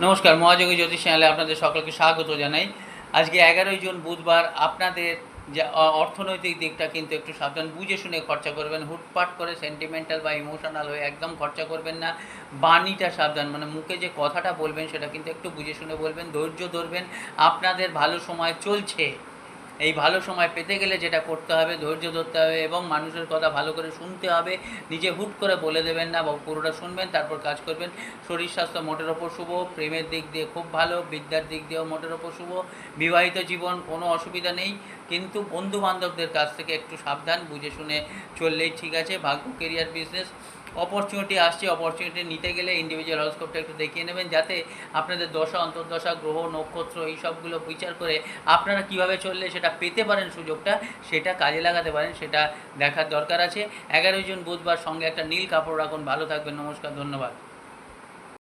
নমস্কার, মহাযোগী জ্যোতিষ চ্যানেলে আপনাদের সকলকে স্বাগত জানাই। আজকে 11ই জুন বুধবার। আপনাদের যে অর্থনৈতিক দিকটা কিন্তু একটু সাবধান বুঝে শুনে খরচা করবেন। হুটপাট করে সেন্টিমেন্টাল বা ইমোশনাল হয়ে একদম খরচা করবেন না। বাণীটা সাবধান, মানে মুখে যে কথাটা বলবেন সেটা কিন্তু একটু বুঝে শুনে বলবেন, ধৈর্য ধরবেন। আপনাদের ভালো সময় চলছে। এই ভালো সময় পেতে গেলে যেটা করতে হবে, ধৈর্য ধরতে হবে এবং মানুষের কথা ভালো করে শুনতে হবে। নিজে হুট করে বলে দেবেন না, বা পুরোটা শুনবেন তারপর কাজ করবেন। শরীর স্বাস্থ্য মোটের ওপর শুভ, প্রেমের দিক দিয়ে খুব ভালো, বিদ্যার দিক দিয়েও মোটের ওপর শুভ, বিবাহিত জীবন কোনো অসুবিধা নেই। কিন্তু বন্ধু বান্ধবদের কাছ থেকে একটু সাবধান, বুঝে শুনে চললেই ঠিক আছে। ভাগ্য, কেরিয়ার, বিজনেস অপরচুনিটি আসছে। অপরচুনিটি নিতে গেলে ইন্ডিভিজুয়াল হরোস্কোপটা একটু দেখিয়ে নেবেন, যাতে আপনাদের দশা, অন্তর্দশা, গ্রহ, নক্ষত্র এই সবগুলো বিচার করে আপনারা কিভাবে চললে সেটা পেতে পারেন, সুযোগটা সেটা কাজে লাগাতে পারেন, সেটা দেখার দরকার আছে। 11ই জুন বুধবার, সঙ্গে একটা নীল কাপড় রাখুন। ভালো থাকবেন, নমস্কার, ধন্যবাদ।